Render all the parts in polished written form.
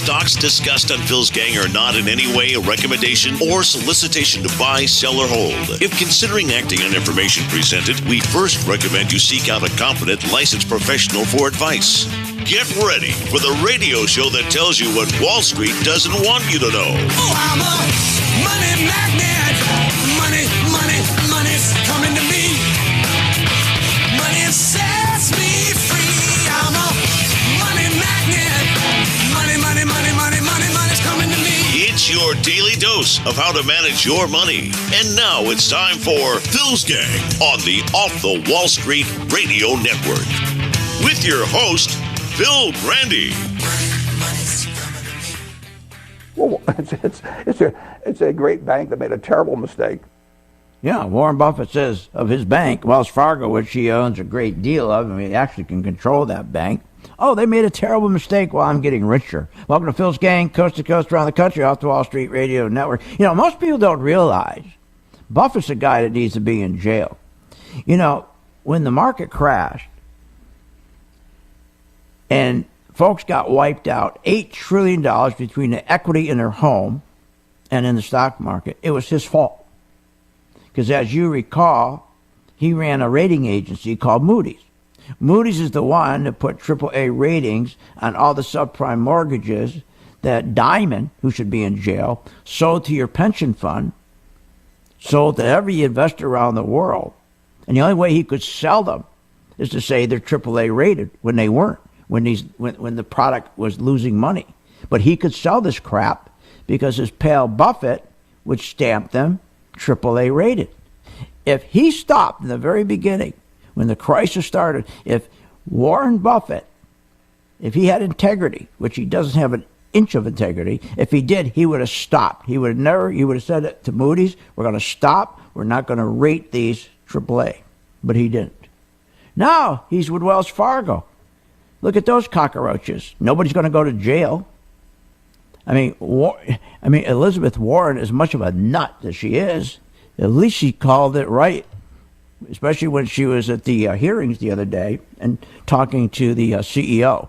stocks discussed on Phil's Gang are not in any way a recommendation or solicitation to buy, sell, or hold. If considering acting on information presented, we first recommend you seek out a competent, licensed professional for advice. Get ready for the radio show that tells you what Wall Street doesn't want you to know. Oh, I'm a money magnet. Money, money, money's coming to me. Money sets me free. I'm a money magnet. Money, money, money, money, money, money's coming to me. It's your daily dose of how to manage your money. And now it's time for Phil's Gang on the Off the Wall Street Radio Network. With your host, Phil Grande. Well, it's a great bank that made a terrible mistake. Yeah, Warren Buffett says of his bank, Wells Fargo, which he owns a great deal of, I mean, he actually can control that bank. Oh, they made a terrible mistake while I'm getting richer. Welcome to Phil's Gang, coast to coast around the country, off the Wall Street Radio Network. You know, most people don't realize Buffett's a guy that needs to be in jail. You know, when the market crashed and folks got wiped out, $8 trillion between the equity in their home and in the stock market, it was his fault. Because as you recall, he ran a rating agency called Moody's. Moody's is the one that put AAA ratings on all the subprime mortgages that Diamond, who should be in jail, sold to your pension fund, sold to every investor around the world. And the only way he could sell them is to say they're AAA rated when they weren't, when the product was losing money. But he could sell this crap because his pal Buffett would stamp them AAA rated. If he stopped in the very beginning, when the crisis started, if Warren Buffett, if he had integrity, which he doesn't have an inch of integrity, if he did, he would have stopped. He would have said it to Moody's, we're going to stop, we're not going to rate these AAA. But he didn't. Now he's with Wells Fargo. Look at those cockroaches. Nobody's going to go to jail. I mean, Elizabeth Warren, as much of a nut as she is, at least she called it right, especially when she was at the hearings the other day and talking to the CEO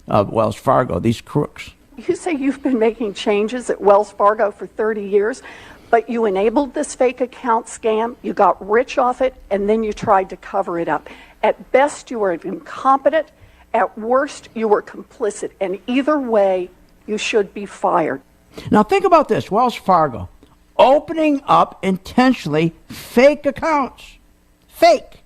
of Wells Fargo, these crooks. You say you've been making changes at Wells Fargo for 30 years, but you enabled this fake account scam, you got rich off it, and then you tried to cover it up. At best, you were incompetent. At worst, you were complicit. And either way, you should be fired. Now think about this, Wells Fargo, opening up intentionally fake accounts. Fake.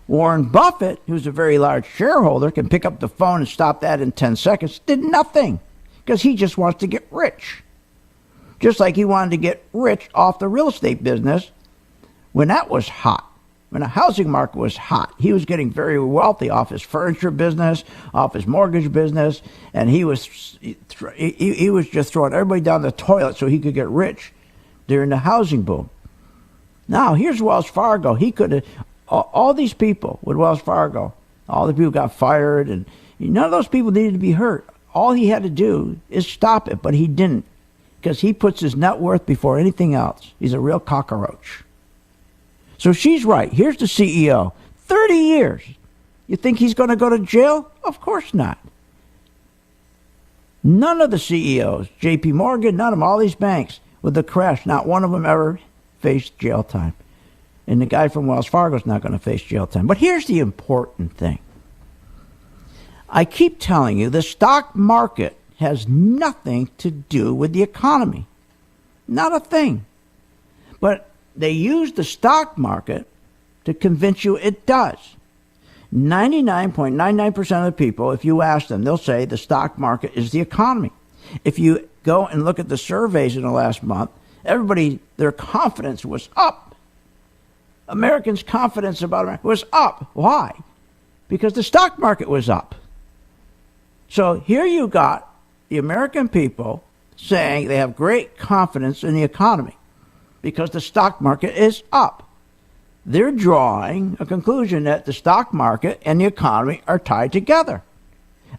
Warren Buffett, who's a very large shareholder, can pick up the phone and stop that in 10 seconds, did nothing because he just wants to get rich. Just like he wanted to get rich off the real estate business when that was hot. When the housing market was hot, he was getting very wealthy off his furniture business, off his mortgage business, and he was just throwing everybody down the toilet so he could get rich during the housing boom. Now, here's Wells Fargo. He could have, all these people with Wells Fargo, all the people got fired, and none of those people needed to be hurt. All he had to do is stop it, but he didn't, because he puts his net worth before anything else. He's a real cockroach. So she's right. Here's the CEO. 30 years. You think he's going to go to jail? Of course not. None of the CEOs, JP Morgan, none of them, all these banks, with the crash, not one of them ever faced jail time. And the guy from Wells Fargo is not going to face jail time. But here's the important thing. I keep telling you, the stock market has nothing to do with the economy. Not a thing. But they use the stock market to convince you it does. 99.99% of the people, if you ask them, they'll say the stock market is the economy. If you go and look at the surveys in the last month, everybody, their confidence was up. Americans' confidence about America was up. Why? Because the stock market was up. So here you got the American people saying they have great confidence in the economy because the stock market is up. They're drawing a conclusion that the stock market and the economy are tied together.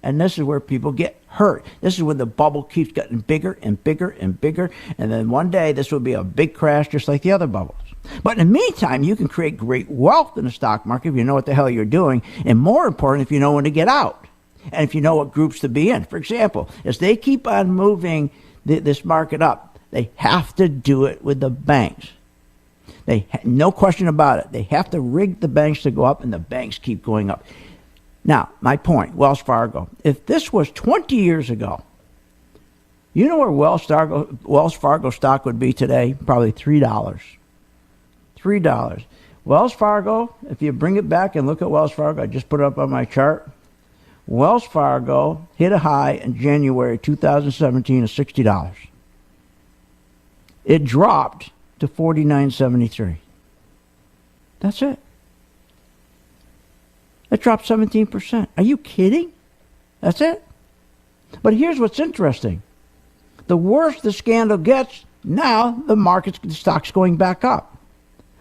And this is where people get hurt. This is when the bubble keeps getting bigger and bigger and bigger. And then one day this will be a big crash just like the other bubbles. But in the meantime, you can create great wealth in the stock market if you know what the hell you're doing. And more important, if you know when to get out. and if you know what groups to be in. For example, as they keep on moving this market up, they have to do it with the banks. No question about it. They have to rig the banks to go up, and the banks keep going up. Now, my point, Wells Fargo. If this was 20 years ago, you know where Wells Fargo stock would be today? Probably $3. $3. Wells Fargo, if you bring it back and look at Wells Fargo, I just put it up on my chart. Wells Fargo hit a high in January 2017 of $60. It dropped to $49.73. That's it. It dropped 17%. Are you kidding? That's it. But here's what's interesting. The worse the scandal gets, now the stock's going back up.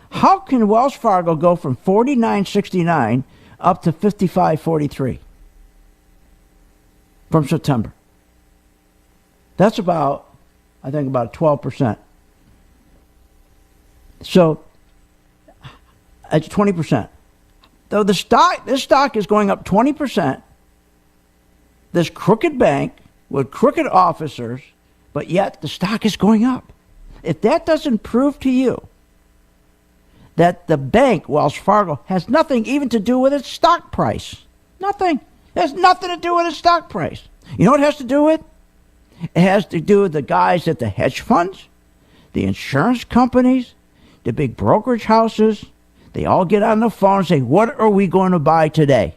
How can Wells Fargo go from $49.69 up to $55.43 from September? That's about 12%. So it's 20%. Though this stock is going up 20%, this crooked bank with crooked officers, but yet the stock is going up. If that doesn't prove to you that the bank, Wells Fargo, has nothing even to do with its stock price. Nothing. It has nothing to do with its stock price. You know what it has to do with? It has to do with the guys at the hedge funds, the insurance companies, the big brokerage houses. They all get on the phone and say, what are we going to buy today?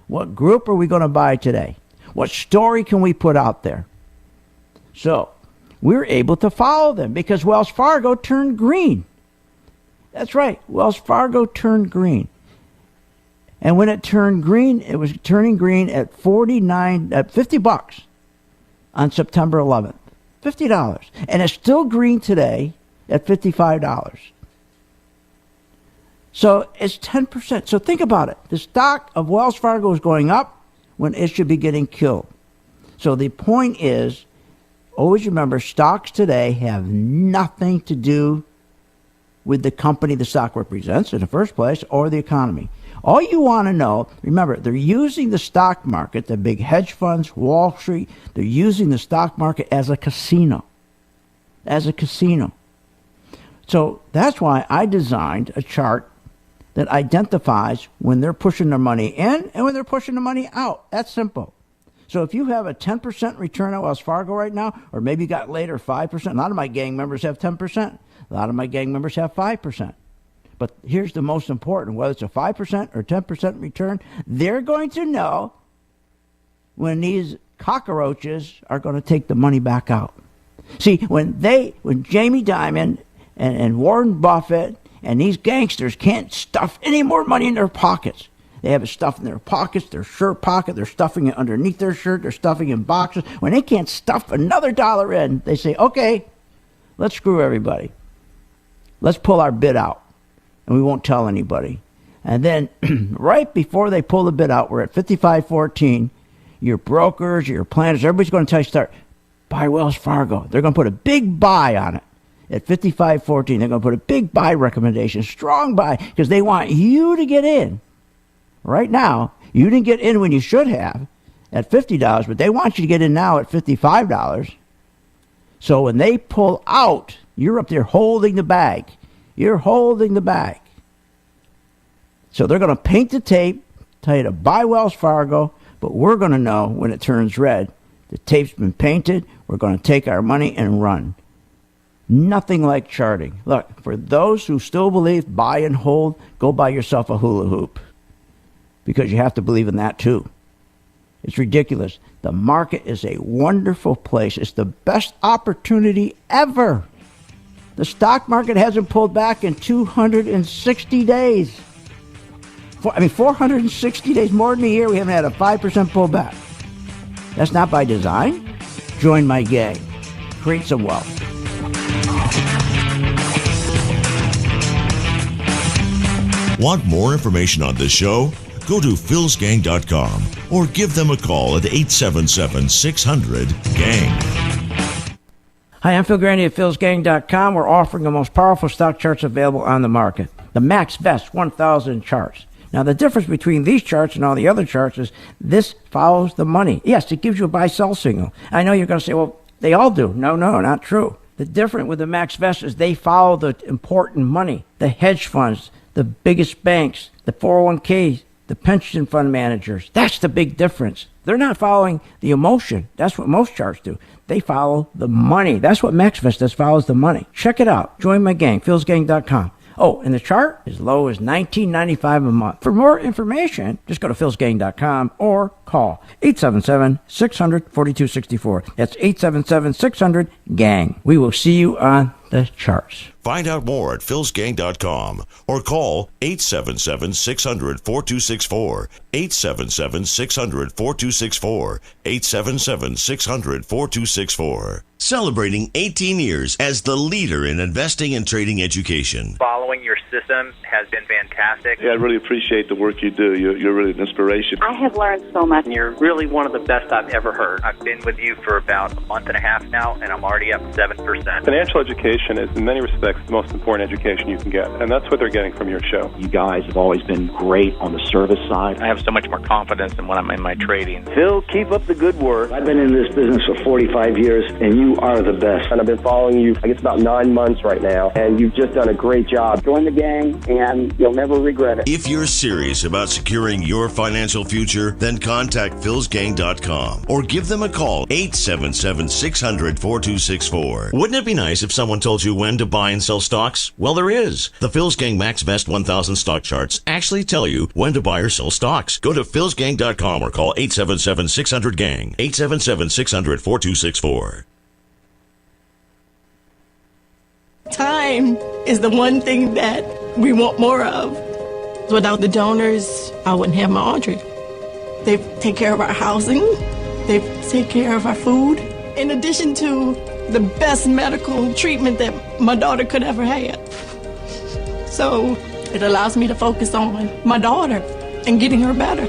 What group are we going to buy today? What story can we put out there? So we're able to follow them because Wells Fargo turned green. That's right. Wells Fargo turned green. And when it turned green, it was turning green at $50 on September 11th. $50. And it's still green today at $55. So it's 10%. So think about it. The stock of Wells Fargo is going up when it should be getting killed. So the point is, always remember, stocks today have nothing to do with the company the stock represents in the first place or the economy. All you want to know, remember, they're using the stock market, the big hedge funds, Wall Street, they're using the stock market as a casino. As a casino. So that's why I designed a chart that identifies when they're pushing their money in and when they're pushing the money out. That's simple. So if you have a 10% return at Wells Fargo right now, or maybe you got later 5%, a lot of my gang members have 10%. A lot of my gang members have 5%. But here's the most important, whether it's a 5% or 10% return, they're going to know when these cockroaches are going to take the money back out. See, when Jamie Dimon and Warren Buffett and these gangsters can't stuff any more money in their pockets. They have it stuffed in their pockets, their shirt pocket, they're stuffing it underneath their shirt, they're stuffing it in boxes. When they can't stuff another dollar in, they say, okay, let's screw everybody. Let's pull our bid out, and we won't tell anybody. And then right before they pull the bid out, we're at 55.14. Your brokers, your planners, everybody's going to tell you start, buy Wells Fargo. They're going to put a big buy on it at 55.14. They're going to put a big buy recommendation, strong buy, because they want you to get in. Right now, you didn't get in when you should have at $50, but they want you to get in now at $55. So when they pull out, you're up there holding the bag. You're holding the bag. So they're going to paint the tape, tell you to buy Wells Fargo, but we're going to know when it turns red. The tape's been painted. We're going to take our money and run. Nothing like charting. Look, for those who still believe buy and hold, go buy yourself a hula hoop. Because you have to believe in that too. It's ridiculous. The market is a wonderful place. It's the best opportunity ever. The stock market hasn't pulled back in 260 days. 460 days, more than a year, we haven't had a 5% pullback. That's not by design. Join my gang. Create some wealth. Want more information on this show? Go to philsgang.com or give them a call at 877-600-GANG. Hi, I'm Phil Grandy at philsgang.com. We're offering the most powerful stock charts available on the market. The Max Vest 1000 charts. Now, the difference between these charts and all the other charts is this follows the money. Yes, it gives you a buy-sell signal. I know you're going to say, well, they all do. No, not true. The difference with the MaxVest is they follow the important money, the hedge funds, the biggest banks, the 401ks, the pension fund managers. That's the big difference. They're not following the emotion. That's what most charts do. They follow the money. That's what MaxVest does, follows the money. Check it out. Join my gang, philsgang.com. Oh, and the chart is low as $19.95 a month. For more information, just go to philsgang.com or call 877-600-4264. That's 877-600-GANG. We will see you on the charts. Find out more at philsgang.com or call 877-600-4264, 877-600-4264, 877-600-4264. Celebrating 18 years as the leader in investing and trading education. Following your system has been fantastic. Yeah, I really appreciate the work you do. You're really an inspiration. I have learned so much. You're really one of the best I've ever heard. I've been with you for about a month and a half now, and I'm already up 7%. Financial education is, in many respects, the most important education you can get, and that's what they're getting from your show. You guys have always been great on the service side. I have so much more confidence in when I'm in my trading. Phil, keep up the good work. I've been in this business for 45 years, and you are the best. And I've been following you, I guess, about 9 months right now, and you've just done a great job. Join the gang, and you'll never regret it. If you're serious about securing your financial future, then contact philsgang.com or give them a call, 877-600-4264. Wouldn't it be nice if someone told you when to buy and sell stocks? Well, there is. The Philsgang MaxVest 1000 stock charts actually tell you when to buy or sell stocks. Go to philsgang.com or call 877-600-GANG, 877-600-4264. Time is the one thing that we want more of. Without the donors, I wouldn't have my Audrey. They take care of our housing. They take care of our food. In addition to the best medical treatment that my daughter could ever have. So it allows me to focus on my daughter and getting her better.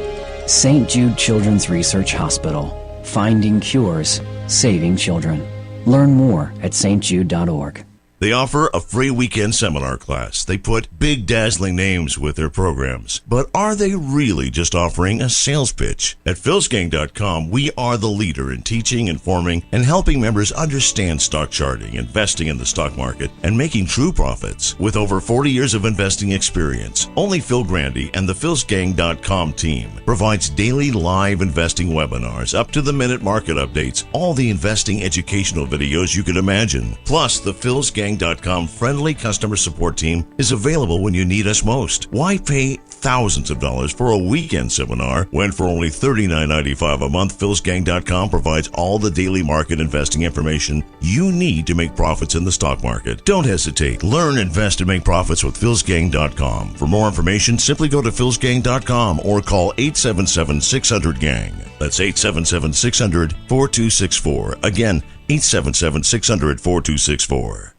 St. Jude Children's Research Hospital. Finding cures, saving children. Learn more at stjude.org. They offer a free weekend seminar class. They put big dazzling names with their programs. But are they really just offering a sales pitch? At philsgang.com, we are the leader in teaching, informing, and helping members understand stock charting, investing in the stock market, and making true profits. With over 40 years of investing experience, only Phil Grandy and the philsgang.com team provides daily live investing webinars, up-to-the-minute market updates, all the investing educational videos you could imagine. Plus, the philsgang.com friendly customer support team is available when you need us most. Why pay thousands of dollars for a weekend seminar when for only $39.95 a month, philsgang.com provides all the daily market investing information you need to make profits in the stock market? Don't hesitate. Learn, invest, and make profits with philsgang.com. For more information, simply go to philsgang.com or call 877-600-GANG. That's 877-600-4264. Again, 877-600-4264.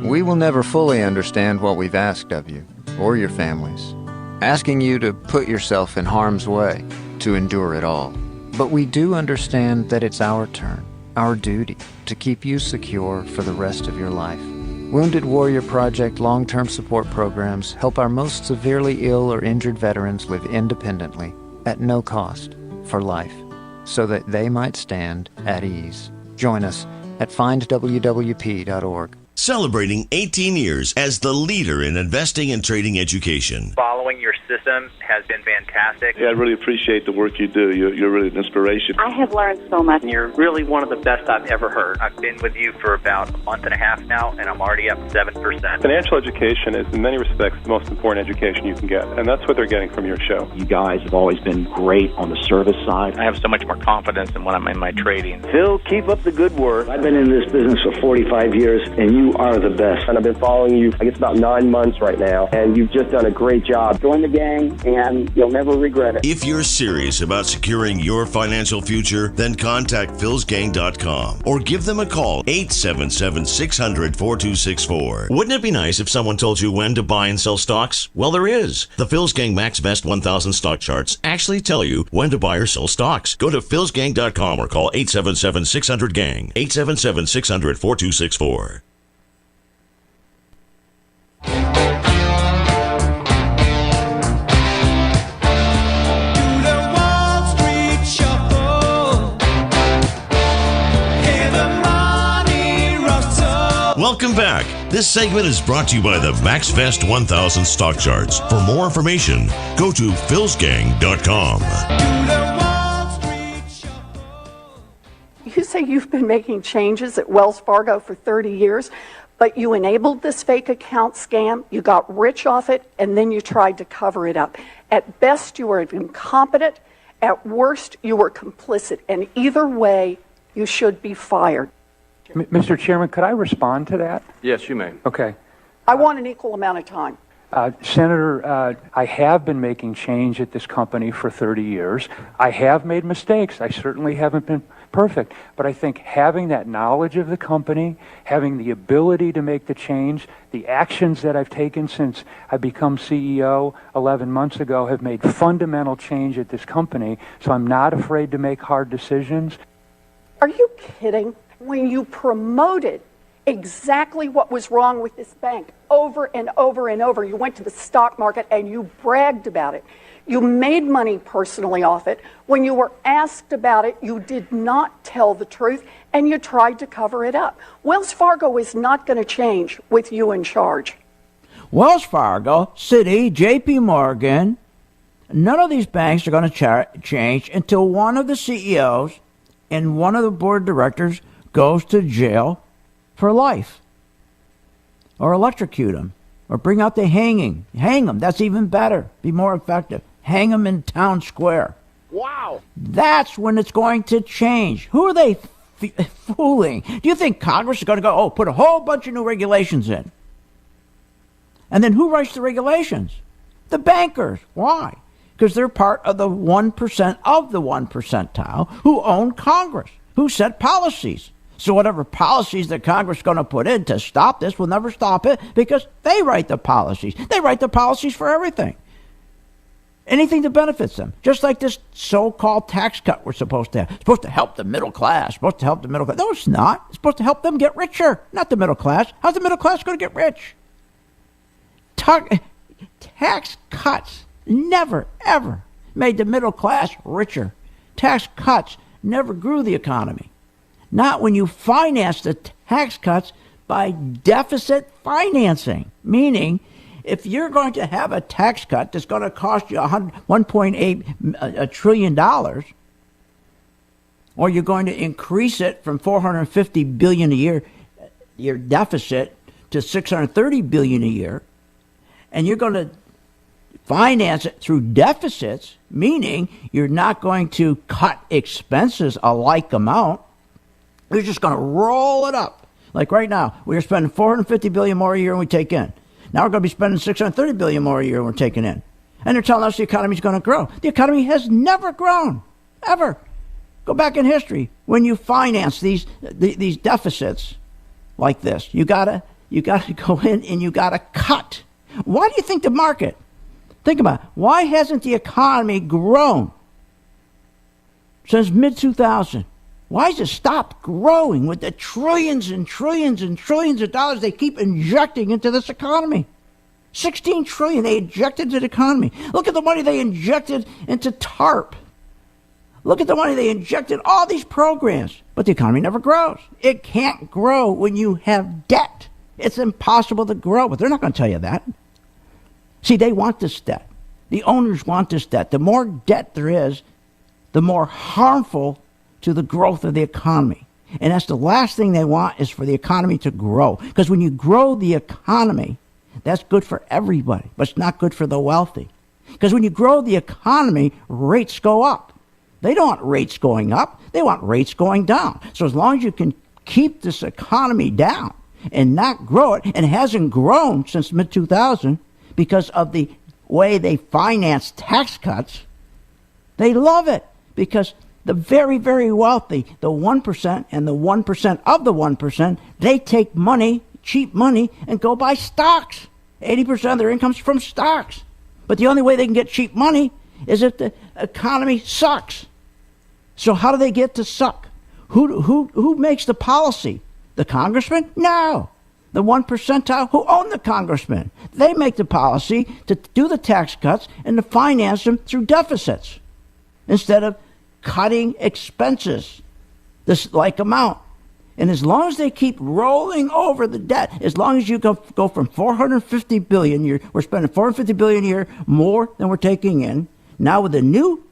We will never fully understand what we've asked of you, or your families, asking you to put yourself in harm's way, to endure it all. But we do understand that it's our turn, our duty, to keep you secure for the rest of your life. Wounded Warrior Project long-term support programs help our most severely ill or injured veterans live independently, at no cost, for life, so that they might stand at ease. Join us at findwwp.org. Celebrating 18 years as the leader in investing and trading education. Following your system has been fantastic. Yeah, I really appreciate the work you do. You're really an inspiration. I have learned so much. You're really one of the best I've ever heard. I've been with you for about a month and a half now, and I'm already up 7%. Financial education is, in many respects, the most important education you can get, and that's what they're getting from your show. You guys have always been great on the service side. I have so much more confidence in when I'm in my trading. Phil, keep up the good work. I've been in this business for 45 years, and you are the best. And I've been following you, I guess, about 9 months right now, and you've just done a great job. Join the gang, and you'll never regret it. If you're serious about securing your financial future, then contact philsgang.com or give them a call, 877-600-4264. Wouldn't it be nice if someone told you when to buy and sell stocks? Well, there is. The Philsgang MaxVest 1000 stock charts actually tell you when to buy or sell stocks. Go to philsgang.com or call 877-600-GANG, 877-600-4264. Welcome back. This segment is brought to you by the MaxVest 1000 stock charts. For more information, go to philsgang.com. You say you've been making changes at Wells Fargo for 30 years, but you enabled this fake account scam, you got rich off it, and then you tried to cover it up. At best, you were incompetent. At worst, you were complicit. And either way, you should be fired. Mr. Chairman, could I respond to that? Yes, you may. Okay. I want an equal amount of time. Senator, I have been making change at this company for 30 years. I have made mistakes. I certainly haven't been perfect. But I think having that knowledge of the company, having the ability to make the change, the actions that I've taken since I become CEO 11 months ago have made fundamental change at this company. So I'm not afraid to make hard decisions. Are you kidding? When you promoted exactly what was wrong with this bank over and over and over, you went to the stock market and you bragged about it. You made money personally off it. When you were asked about it, you did not tell the truth and you tried to cover it up. Wells Fargo is not going to change with you in charge. Wells Fargo, Citi, JP Morgan, none of these banks are going to change until one of the CEOs and one of the board of directors goes to jail for life, or electrocute them, or bring out the hanging. Hang them. That's even better. Be more effective. Hang them in town square. Wow. That's when it's going to change. Who are they fooling? Do you think Congress is going to go, put a whole bunch of new regulations in? And then who writes the regulations? The bankers. Why? Because they're part of the 1% of the 1 percentile who own Congress, who set policies. So whatever policies that Congress is going to put in to stop this will never stop it because they write the policies. They write the policies for everything. Anything that benefits them. Just like this so-called tax cut we're supposed to have. It's supposed to help the middle class. Supposed to help the middle class. No, it's not. It's supposed to help them get richer, not the middle class. How's the middle class going to get rich? Tax cuts never, ever made the middle class richer. Tax cuts never grew the economy. Not when you finance the tax cuts by deficit financing. Meaning, if you're going to have a tax cut that's going to cost you $1.8 trillion, or you're going to increase it from $450 billion a year, your deficit, to $630 billion a year, and you're going to finance it through deficits, meaning you're not going to cut expenses a like amount. You're just going to roll it up. Like right now, we're spending $450 billion more a year than we take in. Now we're going to be spending $630 billion more a year than we're taking in. And they're telling us the economy's going to grow. The economy has never grown, ever. Go back in history. When you finance these deficits like this, you gotta go in and you gotta cut. Why do you think the market? Think about it. Why hasn't the economy grown since mid-2000? Why has it stopped growing with the trillions and trillions and trillions of dollars they keep injecting into this economy? 16 trillion they injected into the economy. Look at the money they injected into TARP. Look at the money they injected, all these programs. But the economy never grows. It can't grow when you have debt. It's impossible to grow, but they're not going to tell you that. See, they want this debt. The owners want this debt. The more debt there is, the more harmful to the growth of the economy. And that's the last thing they want, is for the economy to grow. Because when you grow the economy, that's good for everybody, but it's not good for the wealthy. Because when you grow the economy, rates go up. They don't want rates going up. They want rates going down. So as long as you can keep this economy down and not grow it, and it hasn't grown since mid-2000 because of the way they finance tax cuts, they love it because the very, very wealthy, the 1% and the 1% of the 1%, they take money, cheap money, and go buy stocks. 80% of their income's from stocks. But the only way they can get cheap money is if the economy sucks. So how do they get to suck? Who makes the policy? The congressman? No. The 1 percentile who own the congressman. They make the policy to do the tax cuts and to finance them through deficits instead of cutting expenses this like amount. And as long as they keep rolling over the debt, as long as you go from $450 billion a year, we're spending $450 billion a year more than we're taking in. Now with the new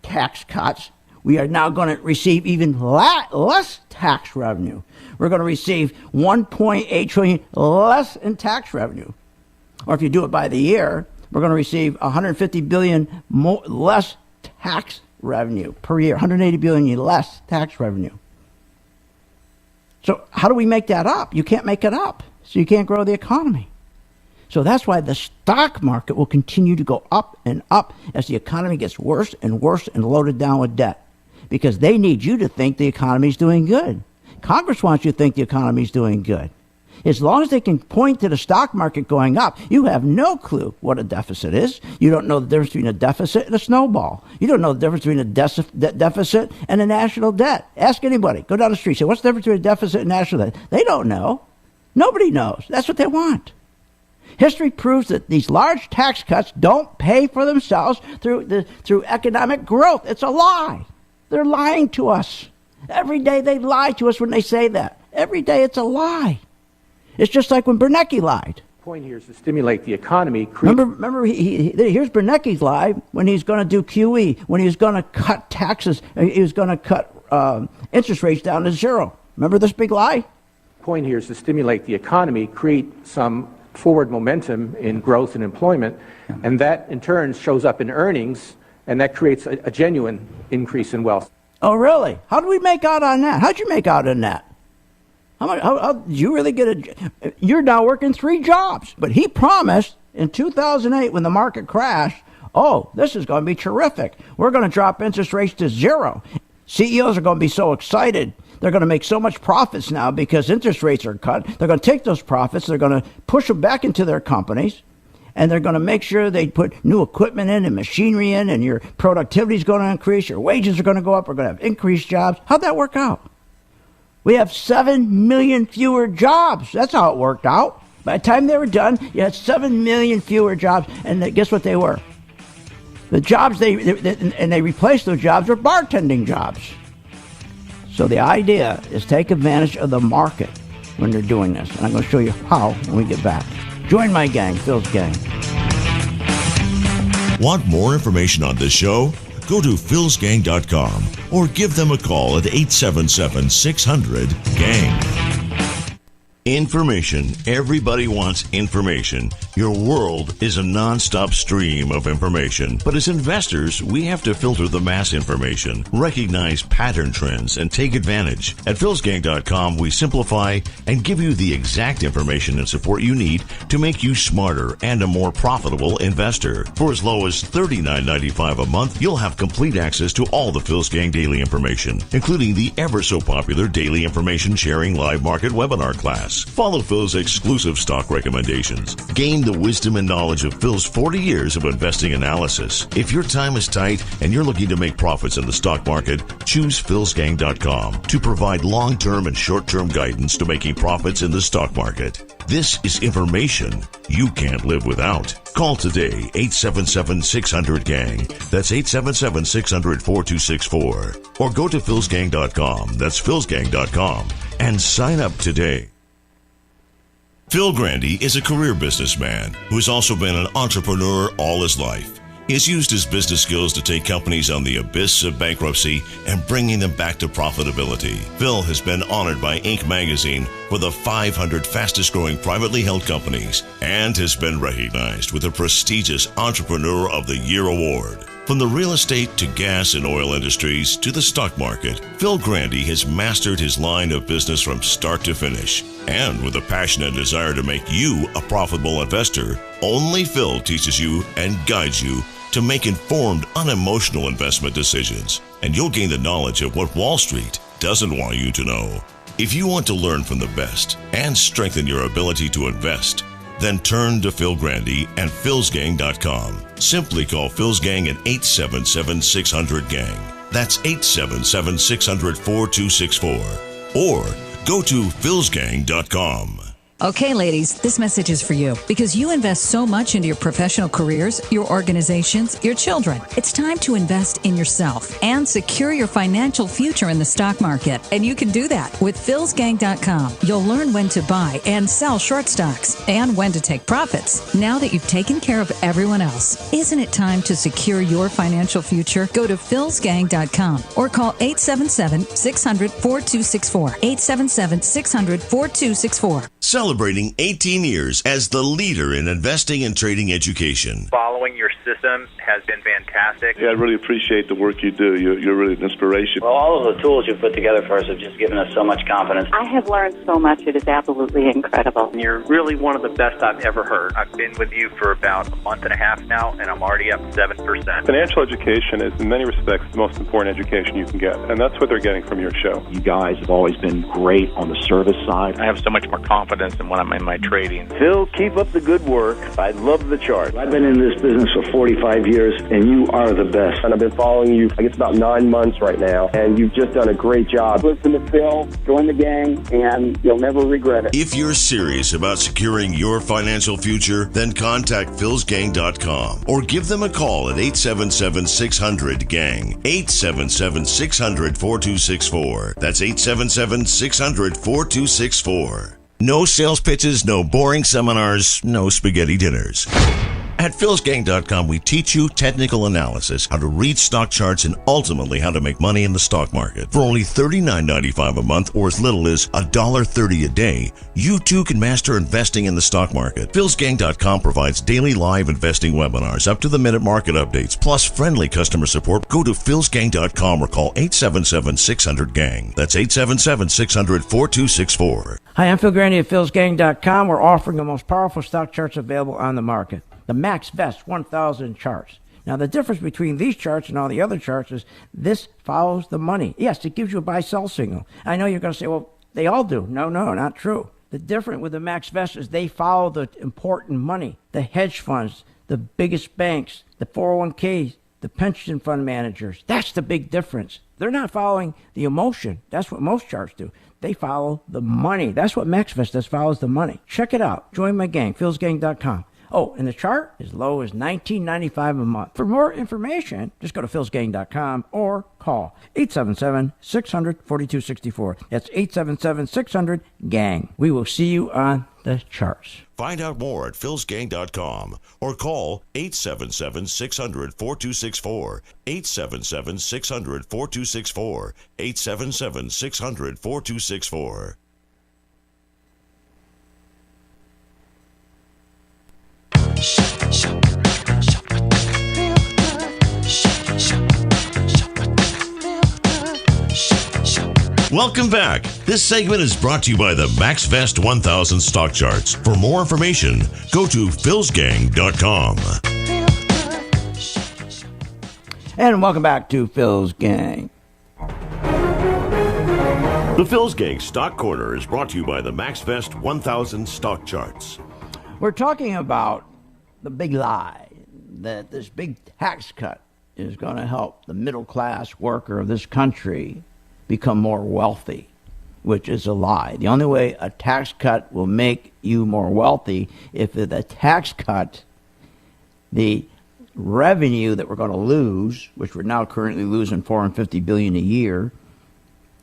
tax cuts, we are now going to receive even less tax revenue. We're going to receive $1.8 trillion less in tax revenue. Or if you do it by the year, we're going to receive $150 billion less tax revenue per year, $180 billion less tax revenue. So how do we make that up? You can't make it up. So you can't grow the economy. So that's why the stock market will continue to go up and up as the economy gets worse and worse and loaded down with debt. Because they need you to think the economy's doing good. Congress wants you to think the economy's doing good. As long as they can point to the stock market going up, you have no clue what a deficit is. You don't know the difference between a deficit and a snowball. You don't know the difference between a deficit and a national debt. Ask anybody. Go down the street. Say, what's the difference between a deficit and national debt? They don't know. Nobody knows. That's what they want. History proves that these large tax cuts don't pay for themselves through economic growth. It's a lie. They're lying to us. Every day they lie to us when they say that. Every day it's a lie. It's just like when Bernanke lied. The point here is to stimulate the economy. Remember here's Bernanke's lie when he's going to do QE, when he's going to cut taxes, he was going to cut interest rates down to zero. Remember this big lie? The point here is to stimulate the economy, create some forward momentum in growth and employment, and that in turn shows up in earnings, and that creates a genuine increase in wealth. Oh, really? How do we make out on that? How'd you make out on that? How did you really get you're now working 3 jobs. But he promised in 2008 when the market crashed, oh, this is going to be terrific. We're going to drop interest rates to zero. CEOs are going to be so excited. They're going to make so much profits now because interest rates are cut. They're going to take those profits. They're going to push them back into their companies. And they're going to make sure they put new equipment in and machinery in, and your productivity is going to increase. Your wages are going to go up. We're going to have increased jobs. How'd that work out? We have 7 million fewer jobs. That's how it worked out. By the time they were done, you had 7 million fewer jobs. And guess what they were? The jobs they replaced those jobs were bartending jobs. So the idea is take advantage of the market when they're doing this. And I'm going to show you how when we get back. Join my gang, Phil's gang. Want more information on this show? Go to philsgang.com or give them a call at 877-600-GANG. Information. Everybody wants information. Your world is a non-stop stream of information. But as investors, we have to filter the mass information, recognize pattern trends, and take advantage. At philsgang.com, we simplify and give you the exact information and support you need to make you smarter and a more profitable investor. For as low as $39.95 a month, you'll have complete access to all the Phil's Gang daily information, including the ever-so-popular Daily Information Sharing Live Market Webinar class. Follow Phil's exclusive stock recommendations. Gain the wisdom and knowledge of Phil's 40 years of investing analysis. If your time is tight and you're looking to make profits in the stock market, choose philsgang.com to provide long-term and short-term guidance to making profits in the stock market. This is information you can't live without. Call today, 877-600-GANG. That's 877-600-4264. Or go to philsgang.com. That's philsgang.com. And sign up today. Phil Grandy is a career businessman who has also been an entrepreneur all his life. He has used his business skills to take companies on the abyss of bankruptcy and bringing them back to profitability. Phil has been honored by Inc. magazine for the 500 fastest growing privately held companies and has been recognized with the prestigious Entrepreneur of the Year award. From the real estate to gas and oil industries to the stock market, Phil Grandy has mastered his line of business from start to finish. And with a passion and desire to make you a profitable investor, only Phil teaches you and guides you to make informed, unemotional investment decisions. And you'll gain the knowledge of what Wall Street doesn't want you to know. If you want to learn from the best and strengthen your ability to invest, then turn to Phil Grandy and philsgang.com. Simply call Phil's Gang at 877-600-GANG. That's 877-600-4264. Or go to philsgang.com. Okay, ladies, this message is for you because you invest so much into your professional careers, your organizations, your children. It's time to invest in yourself and secure your financial future in the stock market. And you can do that with philsgang.com. You'll learn when to buy and sell short stocks and when to take profits. Now that you've taken care of everyone else, isn't it time to secure your financial future? Go to philsgang.com or call 877-600-4264. 877-600-4264. Celebrating 18 years as the leader in investing and trading education. Following your system has been fantastic. Yeah, I really appreciate the work you do. You're really an inspiration. Well, all of the tools you've put together for us have just given us so much confidence. I have learned so much. It is absolutely incredible. You're really one of the best I've ever heard. I've been with you for about a month and a half now, and I'm already up 7%. Financial education is, in many respects, the most important education you can get, and that's what they're getting from your show. You guys have always been great on the service side. I have so much more confidence in when I'm in my trading. Phil, keep up the good work. I love the chart. I've been in this business for 45 years, and you are the best. And I've been following you, I guess, about 9 months right now, and you've just done a great job. Listen to Phil, join the gang, and you'll never regret it. If you're serious about securing your financial future, then contact philsgang.com or give them a call at 877-600-GANG. 877-600-4264. That's 877-600-4264. No sales pitches, no boring seminars, no spaghetti dinners. At philsgang.com, we teach you technical analysis, how to read stock charts, and ultimately how to make money in the stock market. For only $39.95 a month or as little as $1.30 a day, you too can master investing in the stock market. philsgang.com provides daily live investing webinars, up-to-the-minute market updates, plus friendly customer support. Go to philsgang.com or call 877-600-GANG. That's 877-600-4264. Hi, I'm Phil Grandy at philsgang.com. We're offering the most powerful stock charts available on the market. The MaxVest 1000 charts. Now, the difference between these charts and all the other charts is this follows the money. Yes, it gives you a buy-sell signal. I know you're going to say, well, they all do. No, not true. The difference with the MaxVest is they follow the important money. The hedge funds, the biggest banks, the 401ks, the pension fund managers. That's the big difference. They're not following the emotion. That's what most charts do. They follow the money. That's what MaxVest does, follows the money. Check it out. Join my gang, philsgang.com. Oh, and the chart as low as $19.95 a month. For more information, just go to philsgang.com or call 877-600-4264. That's 877-600-GANG. We will see you on the charts. Find out more at philsgang.com or call 877-600-4264. 877-600-4264. 877-600-4264. Welcome back. This segment is brought to you by the MaxVest 1000 stock charts. For more information, go to philsgang.com. And welcome back to Phil's Gang. The Phil's Gang Stock Corner is brought to you by the MaxVest 1000 stock charts. We're talking about the big lie that this big tax cut is going to help the middle class worker of this country become more wealthy, which is a lie. The only way a tax cut will make you more wealthy if the tax cut, the revenue that we're going to lose, which we're now currently losing $450 billion a year,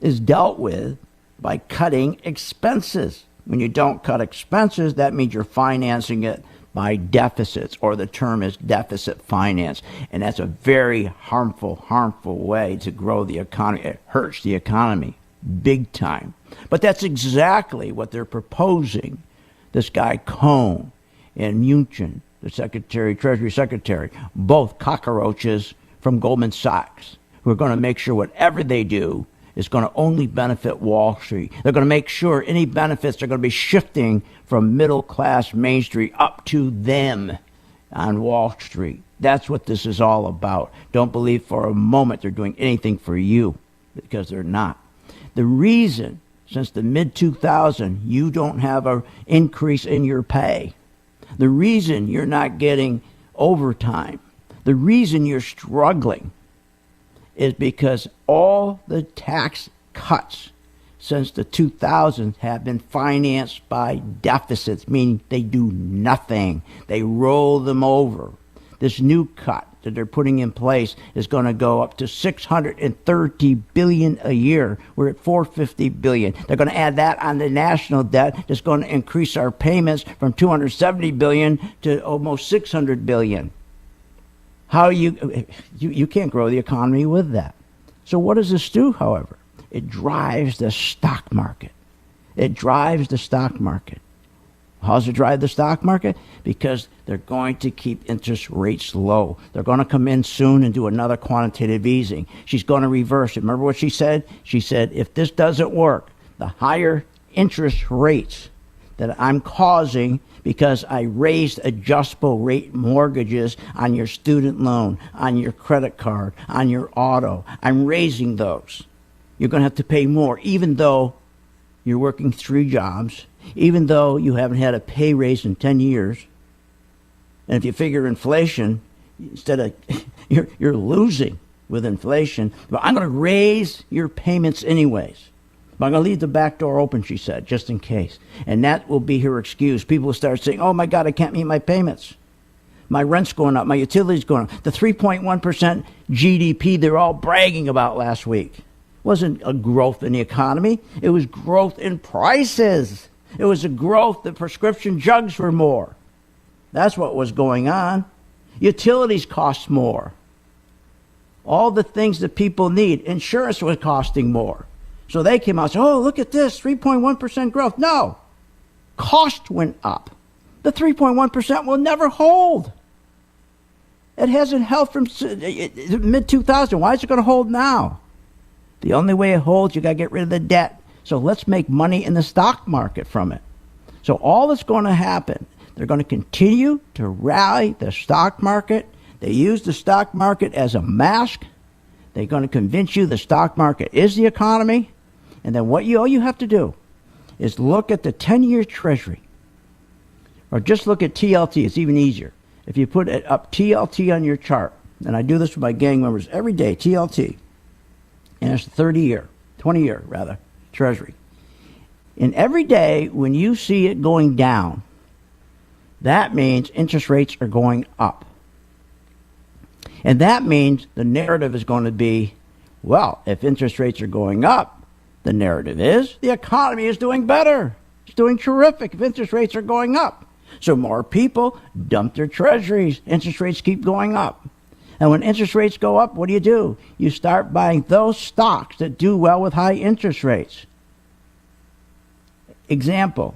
is dealt with by cutting expenses. When you don't cut expenses, that means you're financing it by deficits, or the term is deficit finance. And that's a very harmful way to grow the economy. It hurts the economy big time. But that's exactly what they're proposing. This guy Cohn and Mnuchin, the Treasury Secretary, both cockroaches from Goldman Sachs, who are going to make sure whatever they do is going to only benefit Wall Street. They're going to make sure any benefits are going to be shifting from middle class Main Street up to them on Wall Street. That's what this is all about. Don't believe for a moment they're doing anything for you, because they're not. The reason, since the mid-2000s, you don't have an increase in your pay, the reason you're not getting overtime, the reason you're struggling is because all the tax cuts since the 2000s have been financed by deficits, meaning they do nothing. They roll them over. This new cut that they're putting in place is going to go up to $630 billion a year. We're at $450 billion. They're going to add that on the national debt. That's going to increase our payments from $270 billion to almost $600 billion. How you can't grow the economy with that. So what does this do, however? It drives the stock market. It drives the stock market. How does it drive the stock market? Because they're going to keep interest rates low. They're going to come in soon and do another quantitative easing. She's going to reverse it. Remember what she said? She said, if this doesn't work, the higher interest rates that I'm causing because I raised adjustable rate mortgages on your student loan, on your credit card, on your auto, I'm raising those. You're going to have to pay more, even though you're working 3 jobs, even though you haven't had a pay raise in 10 years. And if you figure inflation, instead of you're losing with inflation, but I'm going to raise your payments anyways. But I'm going to leave the back door open, she said, just in case. And that will be her excuse. People will start saying, oh, my God, I can't meet my payments. My rent's going up. My utilities going up. The 3.1% GDP they're all bragging about last week wasn't a growth in the economy. It was growth in prices. It was a growth that prescription drugs were more. That's what was going on. Utilities cost more. All the things that people need. Insurance was costing more. So they came out and said, oh, look at this, 3.1% growth. No, cost went up. The 3.1% will never hold. It hasn't held from mid-2000. Why is it going to hold now? The only way it holds, you got to get rid of the debt. So let's make money in the stock market from it. So all that's going to happen, they're going to continue to rally the stock market. They use the stock market as a mask. They're going to convince you the stock market is the economy. And then all you have to do is look at the 10-year Treasury. Or just look at TLT. It's even easier. If you put it up TLT on your chart, and I do this with my gang members every day, TLT, and it's 20-year rather, Treasury. And every day when you see it going down, that means interest rates are going up. And that means the narrative is going to be, well, if interest rates are going up, the narrative is the economy is doing better. It's doing terrific if interest rates are going up. So more people dump their treasuries. Interest rates keep going up. And when interest rates go up, what do? You start buying those stocks that do well with high interest rates. Example,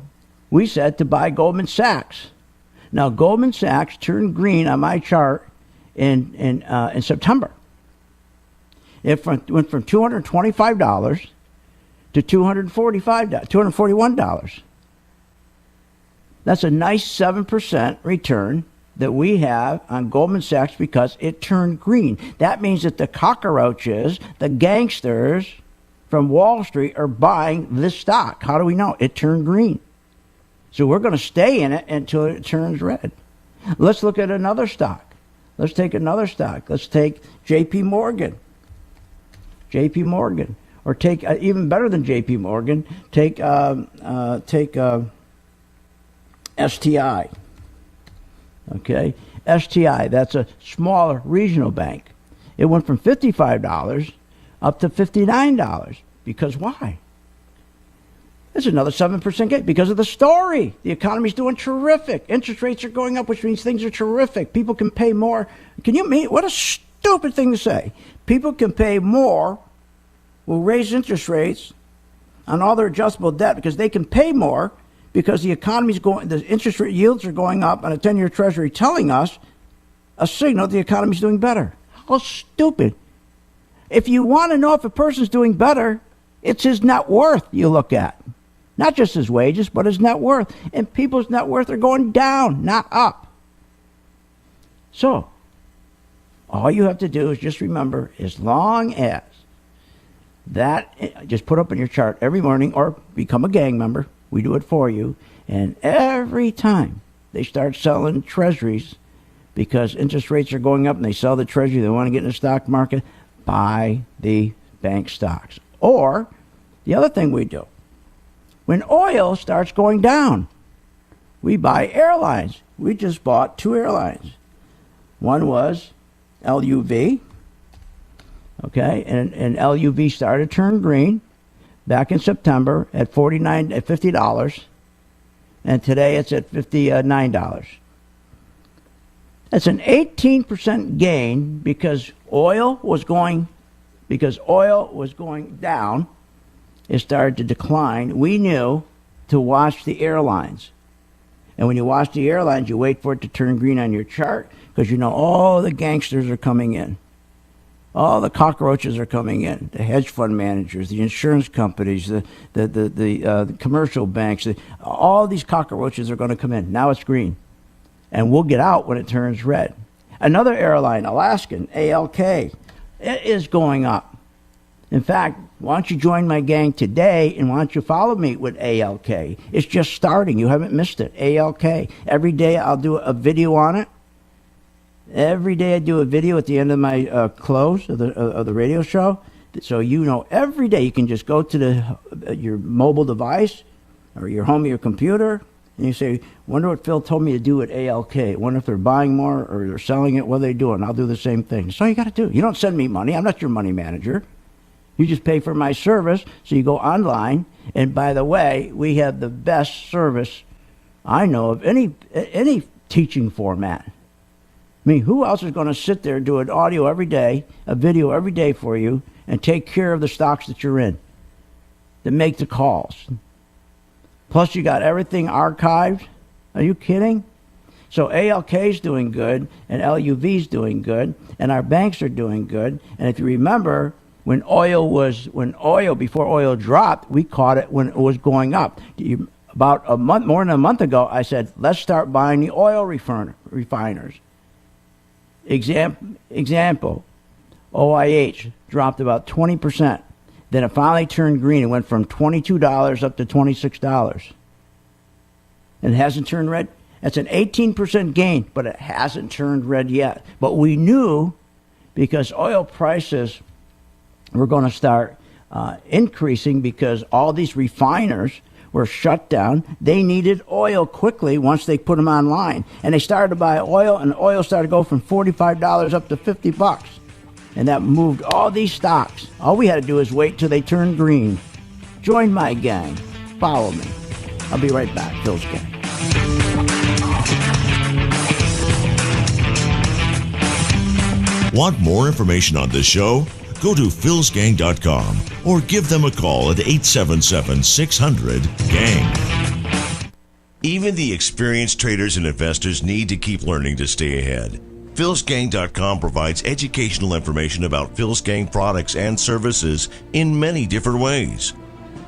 we said to buy Goldman Sachs. Now, Goldman Sachs turned green on my chart in September. It went from $225 to $241. That's a nice 7% return that we have on Goldman Sachs because it turned green. That means that the cockroaches, the gangsters from Wall Street are buying this stock. How do we know? It turned green. So we're going to stay in it until it turns red. Let's look at another stock. Let's take another stock. Let's take J.P. Morgan. J.P. Morgan. Or take, even better than J.P. Morgan, take STI. Okay? STI, that's a smaller regional bank. It went from $55 up to $59. Because why? It's another 7% gain because of the story. The economy's doing terrific. Interest rates are going up, which means things are terrific. People can pay more. Can you mean what a stupid thing to say? People can pay more. Will raise interest rates on all their adjustable debt because they can pay more because the economy's going, the interest rate yields are going up on a 10-year Treasury, telling us a signal the economy's doing better. How stupid. If you want to know if a person's doing better, it's his net worth you look at. Not just his wages, but his net worth. And people's net worth are going down, not up. So, all you have to do is just remember, as long as that, just put up on your chart every morning or become a gang member. We do it for you. And every time they start selling treasuries because interest rates are going up and they sell the treasury, they want to get in the stock market, buy the bank stocks. Or The other thing we do, when oil starts going down, we buy airlines. We just bought 2 airlines. One was LUV, okay, and LUV started to turn green back in September at $50, and today it's at $59. That's an 18% gain because oil was going down. It started to decline. We knew to watch the airlines. And when you watch the airlines, you wait for it to turn green on your chart because you know all the gangsters are coming in. All the cockroaches are coming in. The hedge fund managers, the insurance companies, the commercial banks, all these cockroaches are going to come in. Now it's green. And we'll get out when it turns red. Another airline, Alaskan, ALK, it is going up. In fact, why don't you join my gang today and why don't you follow me with ALK? It's just starting. You haven't missed it. ALK. Every day I'll do a video on it. Every day I do a video at the end of my close of the radio show. So you know every day you can just go to your mobile device or your home or your computer and you say, wonder what Phil told me to do at ALK. Wonder if they're buying more or they're selling it. What are they doing? I'll do the same thing. That's all you got to do. You don't send me money. I'm not your money manager. You just pay for my service. So you go online. And by the way, we have the best service I know of any teaching format. I mean, who else is going to sit there and do an audio every day, a video every day for you, and take care of the stocks that you're in, that make the calls? Plus, you got everything archived. Are you kidding? So ALK is doing good, and LUV is doing good, and our banks are doing good. And if you remember, when oil before oil dropped, we caught it when it was going up. About a month, more than a month ago, I said, let's start buying the oil refiners. Example, OIH dropped about 20%. Then it finally turned green. It went from $22 up to $26. And it hasn't turned red. That's an 18% gain, but it hasn't turned red yet. But we knew because oil prices were going to start increasing because all these refiners were shut down. They needed oil quickly once they put them online. And they started to buy oil, and oil started to go from $45 up to $50. And that moved all these stocks. All we had to do is wait till they turned green. Join my gang. Follow me. I'll be right back. Phil's Gang. Want more information on this show? Go to philsgang.com or give them a call at 877-600-GANG. Even the experienced traders and investors need to keep learning to stay ahead. philsgang.com provides educational information about Phil's Gang products and services in many different ways.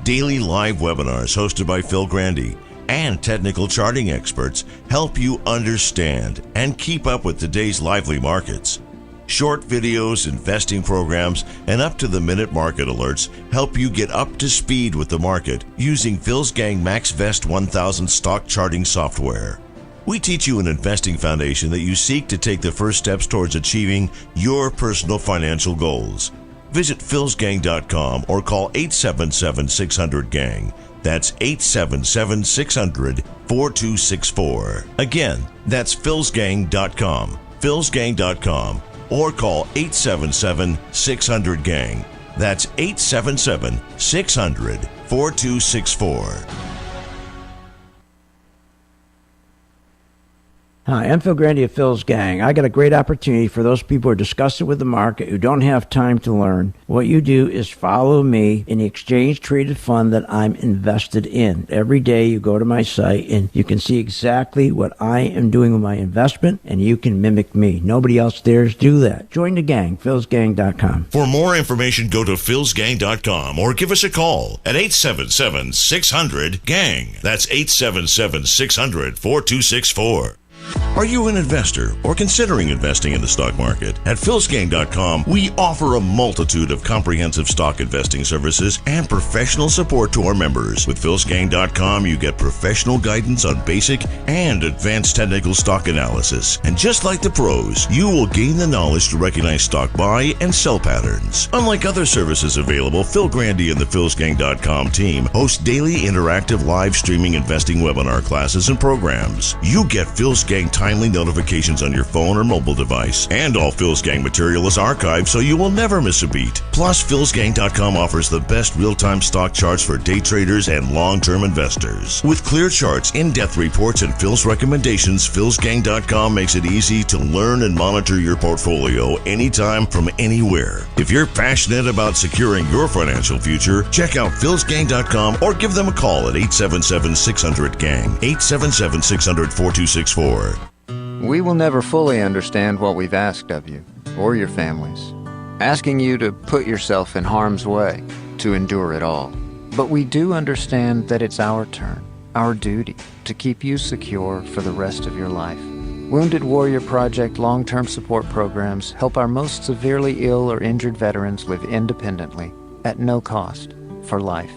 Daily live webinars hosted by Phil Grandy and technical charting experts help you understand and keep up with today's lively markets. Short videos, investing programs, and up-to-the-minute market alerts help you get up to speed with the market using Phil's Gang MaxVest 1000 stock charting software. We teach you an investing foundation that you seek to take the first steps towards achieving your personal financial goals. Visit philsgang.com or call 877-600-GANG. That's 877-600-4264. Again, that's philsgang.com. philsgang.com. Or call 877-600-GANG. That's 877-600-4264. Hi, I'm Phil Grandy of Phil's Gang. I got a great opportunity for those people who are disgusted with the market, who don't have time to learn. What you do is follow me in the exchange-traded fund that I'm invested in. Every day you go to my site and you can see exactly what I am doing with my investment, and you can mimic me. Nobody else dares do that. Join the gang, philsgang.com. For more information, go to philsgang.com or give us a call at 877-600-GANG. That's 877-600-4264. Are you an investor or considering investing in the stock market? At philsgang.com, we offer a multitude of comprehensive stock investing services and professional support to our members. With philsgang.com, you get professional guidance on basic and advanced technical stock analysis. And just like the pros, you will gain the knowledge to recognize stock buy and sell patterns. Unlike other services available, Phil Grandy and the philsgang.com team host daily interactive live streaming investing webinar classes and programs. You get Phil's Gang timely notifications on your phone or mobile device. And all Phil's Gang material is archived so you will never miss a beat. Plus, philsgang.com offers the best real-time stock charts for day traders and long-term investors. With clear charts, in-depth reports, and Phil's recommendations, philsgang.com makes it easy to learn and monitor your portfolio anytime from anywhere. If you're passionate about securing your financial future, check out philsgang.com or give them a call at 877-600-GANG, 877-600-4264. We will never fully understand what we've asked of you, or your families, asking you to put yourself in harm's way, to endure it all. But we do understand that it's our turn, our duty, to keep you secure for the rest of your life. Wounded Warrior Project long-term support programs help our most severely ill or injured veterans live independently, at no cost, for life,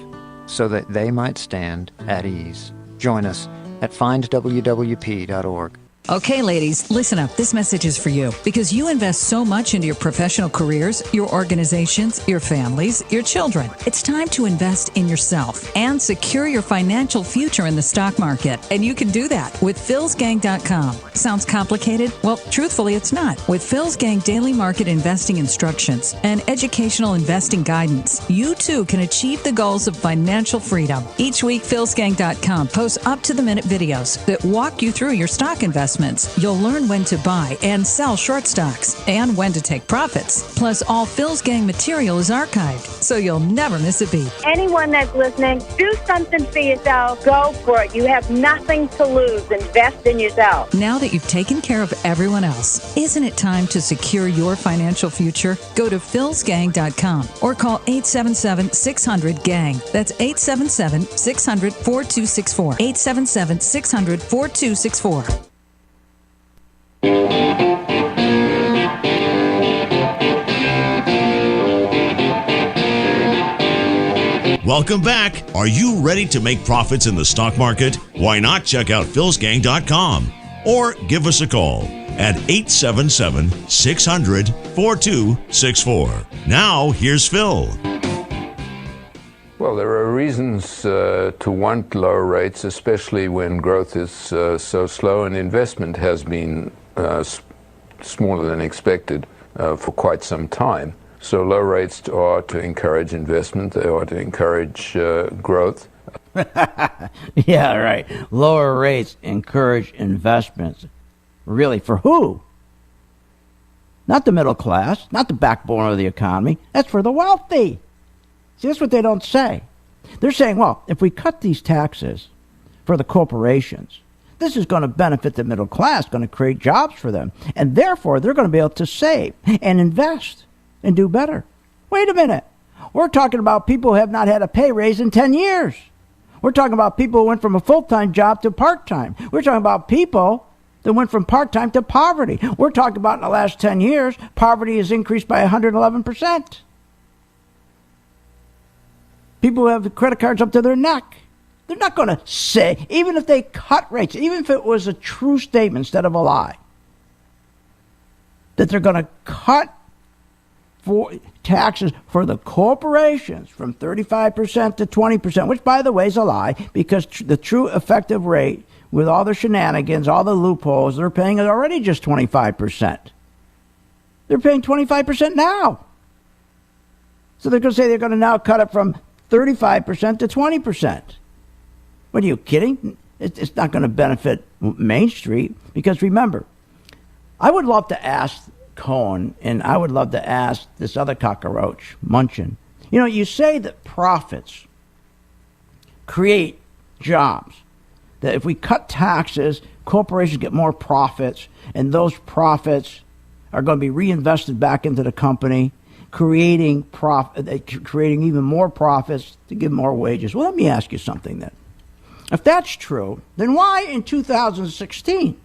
so that they might stand at ease. Join us at findwwp.org. Okay, ladies, listen up. This message is for you because you invest so much into your professional careers, your organizations, your families, your children. It's time to invest in yourself and secure your financial future in the stock market. And you can do that with philsgang.com. Sounds complicated? Well, truthfully, it's not. With Phil's Gang daily market investing instructions and educational investing guidance, you too can achieve the goals of financial freedom. Each week, philsgang.com posts up-to-the-minute videos that walk you through your stock investment. You'll learn when to buy and sell short stocks and when to take profits. Plus, all Phil's Gang material is archived, so you'll never miss a beat. Anyone that's listening, do something for yourself. Go for it. You have nothing to lose. Invest in yourself. Now that you've taken care of everyone else, isn't it time to secure your financial future? Go to philsgang.com or call 877-600-GANG. That's 877-600-4264. 877-600-4264. Welcome back. Are you ready to make profits in the stock market? Why not check out philsgang.com or give us a call at 877-600-4264. Now, here's Phil. Well, there are reasons to want lower rates, especially when growth is so slow and investment has been smaller than expected for quite some time. So low rates are to encourage investment. They are to encourage growth. Yeah, right. Lower rates encourage investments. Really, for who? Not the middle class, not the backbone of the economy. That's for the wealthy. See, that's what they don't say. They're saying, well, if we cut these taxes for the corporations, this is going to benefit the middle class, going to create jobs for them, and therefore they're going to be able to save and invest and do better. Wait a minute. We're talking about people who have not had a pay raise in 10 years. We're talking about people who went from a full-time job to part-time. We're talking about people that went from part-time to poverty. We're talking about in the last 10 years, poverty has increased by 111%. People who have credit cards up to their neck. They're not going to say, even if they cut rates, even if it was a true statement instead of a lie, that they're going to cut for taxes for the corporations from 35% to 20%, which, by the way, is a lie, because the true effective rate, with all the shenanigans, all the loopholes, they're paying already just 25%. They're paying 25% now. So they're going to say they're going to now cut it from 35% to 20%. What are you kidding? It's not going to benefit Main Street, because remember, I would love to ask Cohen, and I would love to ask this other cockroach, Munchin. You know, you say that profits create jobs, that if we cut taxes, corporations get more profits, and those profits are going to be reinvested back into the company, creating even more profits to give more wages. Well, let me ask you something then. If that's true, then why in 2016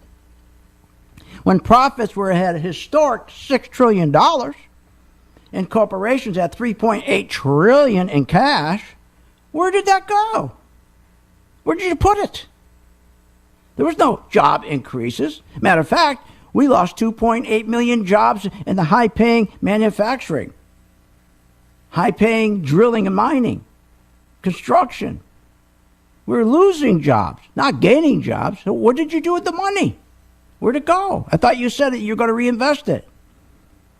When profits were at a historic $6 trillion and corporations had $3.8 trillion in cash, where did that go? Where did you put it? There was no job increases. Matter of fact, we lost 2.8 million jobs in the high-paying manufacturing, high-paying drilling and mining, construction. We're losing jobs, not gaining jobs. So what did you do with the money? Where'd it go? I thought you said that you're going to reinvest it.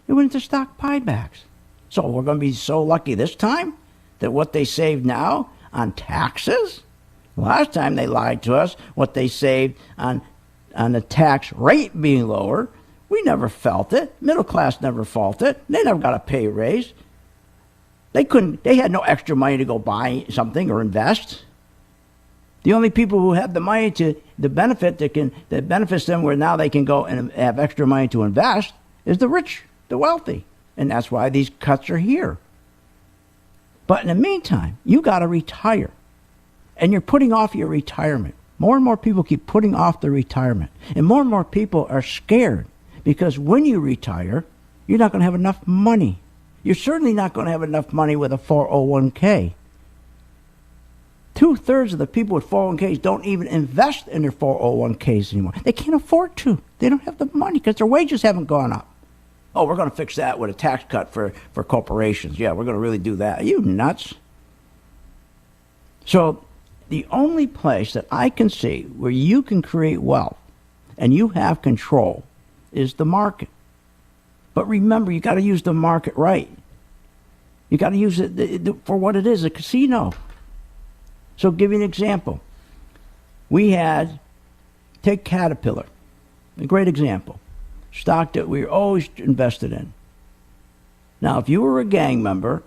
It went into stock buybacks. So we're going to be so lucky this time that what they saved now on taxes, last time they lied to us, what they saved on the tax rate being lower, we never felt it. Middle class never felt it. They never got a pay raise. They had no extra money to go buy something or invest. The only people who have the money the benefit that benefits them where now they can go and have extra money to invest is the rich, the wealthy. And that's why these cuts are here. But in the meantime, you got to retire. And you're putting off your retirement. More and more people keep putting off their retirement. And more people are scared because when you retire, you're not going to have enough money. You're certainly not going to have enough money with a 401k. 2/3 of the people with 401ks don't even invest in their 401ks anymore. They can't afford to. They don't have the money because their wages haven't gone up. Oh, we're going to fix that with a tax cut for corporations. Yeah, we're going to really do that. Are you nuts? So the only place that I can see where you can create wealth and you have control is the market. But remember, you got to use the market right. You got to use it for what it is, a casino. So I'll give you an example. Take Caterpillar, a great example. Stock that we were always invested in. Now, if you were a gang member,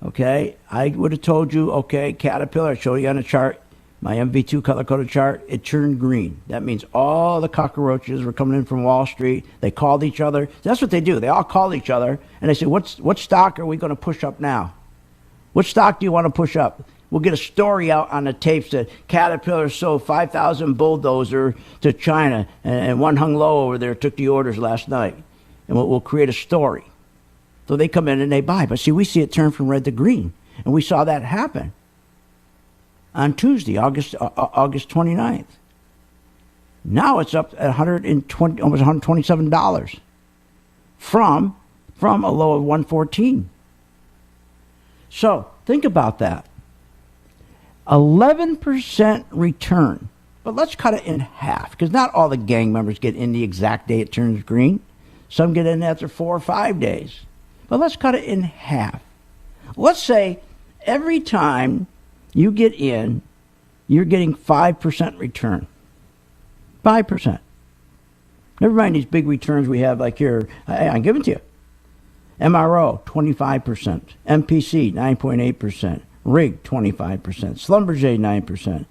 okay, I would have told you, okay, Caterpillar, I showed you on the chart, my MV2 color-coded chart, it turned green. That means all the cockroaches were coming in from Wall Street. They called each other. That's what they do. They all call each other, and they say, what stock are we going to push up now? What stock do you want to push up? We'll get a story out on the tapes that Caterpillar sold 5,000 bulldozer to China, and one hung low over there took the orders last night. And we'll create a story. So they come in and they buy. But see, we see it turn from red to green. And we saw that happen on Tuesday, August 29th. Now it's up at almost $127 from a low of 114. So think about that. 11% return. But let's cut it in half, because not all the gang members get in the exact day it turns green. Some get in after 4 or 5 days. But let's cut it in half. Let's say every time you get in, you're getting 5% return. 5%. Never mind these big returns we have like here. I'm giving to you. MRO, 25%. MPC, 9.8%. RIG, 25%. Schlumberger, 9%.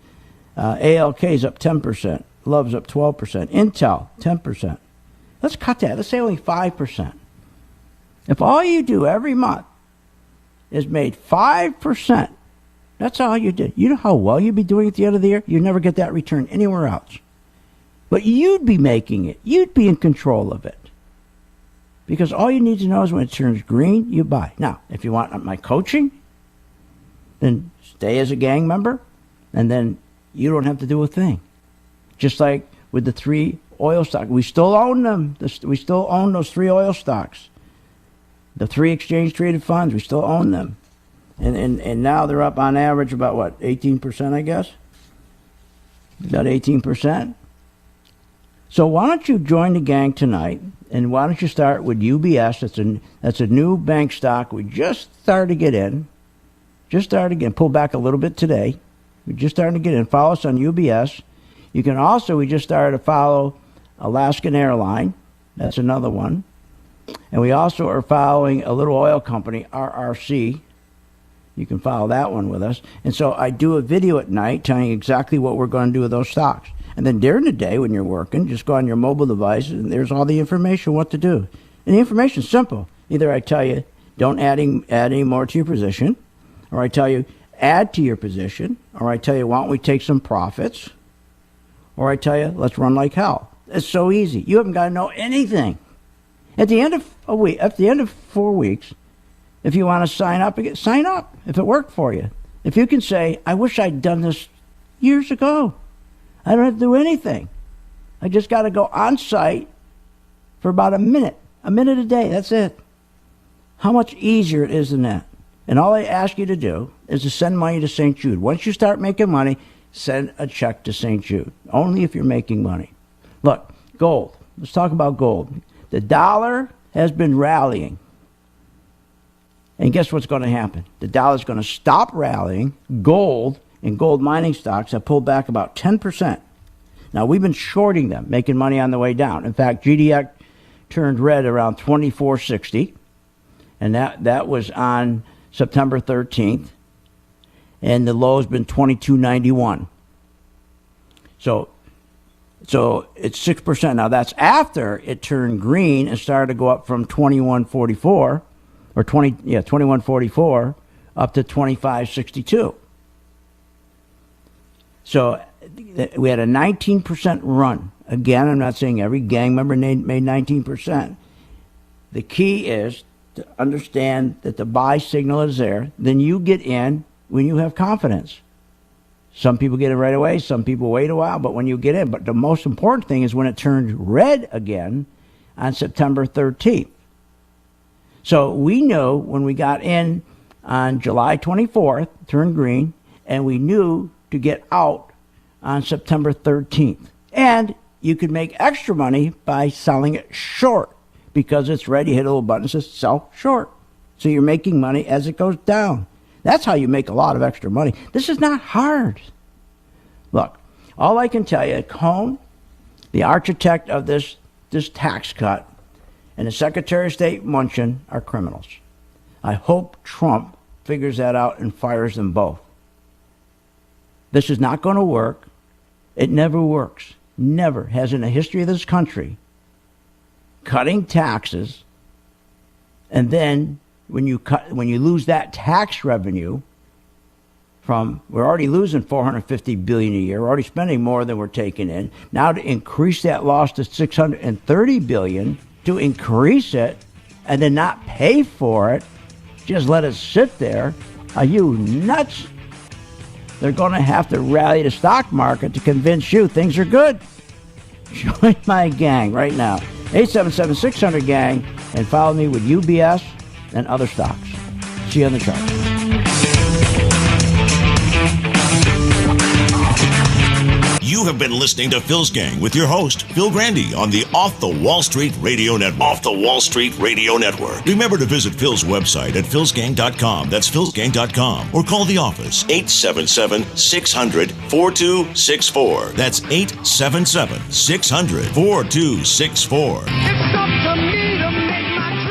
ALK's up 10%. Love's up 12%. Intel, 10%. Let's cut that. Let's say only 5%. If all you do every month is made 5%, that's all you did. You know how well you'd be doing at the end of the year? You'd never get that return anywhere else. But you'd be making it. You'd be in control of it. Because all you need to know is when it turns green, you buy. Now, if you want my coaching, then stay as a gang member, and then you don't have to do a thing. Just like with the 3 oil stocks. We still own them. We still own those 3 oil stocks. The 3 exchange-traded funds, we still own them. And now they're up on average about, what, 18%, I guess? About 18%. So why don't you join the gang tonight, and why don't you start with UBS? That's a new bank stock. We just started to get in. Pull back a little bit today. We just started to get in. Follow us on UBS. You can also, we just started to follow Alaskan Airline. That's another one. And we also are following a little oil company, RRC. You can follow that one with us. And so I do a video at night telling you exactly what we're going to do with those stocks. And then during the day when you're working, just go on your mobile device and there's all the information what to do. And the information's simple. Either I tell you, don't add any more to your position, or I tell you, add to your position, or I tell you, why don't we take some profits, or I tell you, let's run like hell. It's so easy. You haven't got to know anything. At the end of a week, at the end of 4 weeks, if you want to sign up, sign up if it worked for you. If you can say, I wish I'd done this years ago. I don't have to do anything. I just got to go on site for about a minute a day. That's it. How much easier it is than that. And all I ask you to do is to send money to St. Jude. Once you start making money, send a check to St. Jude. Only if you're making money. Look, gold. Let's talk about gold. The dollar has been rallying. And guess what's going to happen? The dollar's going to stop rallying. Gold and gold mining stocks have pulled back about 10%. Now, we've been shorting them, making money on the way down. In fact, GDX turned red around 24.60, and that was on September 13th, and the low has been 22.91. So it's 6%. Now, that's after it turned green and started to go up from 21.44 or 21.44 up to 25.62. So we had a 19% run. Again, I'm not saying every gang member made 19%. The key is to understand that the buy signal is there. Then you get in when you have confidence. Some people get in right away. Some people wait a while. But when you get in, but the most important thing is when it turns red again on September 13th. So we know when we got in on July 24th, turned green, and we knew to get out on September 13th. And you could make extra money by selling it short because it's red. You hit a little button that says sell short. So you're making money as it goes down. That's how you make a lot of extra money. This is not hard. Look, all I can tell you, Cohn, the architect of this tax cut, and the Secretary of State Mnuchin are criminals. I hope Trump figures that out and fires them both. This is not going to work. It never works. Never has in the history of this country. Cutting taxes, and then when you lose that tax revenue we're already losing $450 billion a year. We're already spending more than we're taking in. Now to increase that loss to $630 billion, to increase it and then not pay for it, just let it sit there. Are you nuts? They're going to have to rally the stock market to convince you things are good. Join my gang right now. 877-600-GANG and follow me with UBS and other stocks. See you on the chart. You have been listening to Phil's Gang with your host, Phil Grandy, on the Off the Wall Street Radio Network. Off the Wall Street Radio Network. Remember to visit Phil's website at philsgang.com. That's philsgang.com. Or call the office, 877-600-4264. That's 877-600-4264.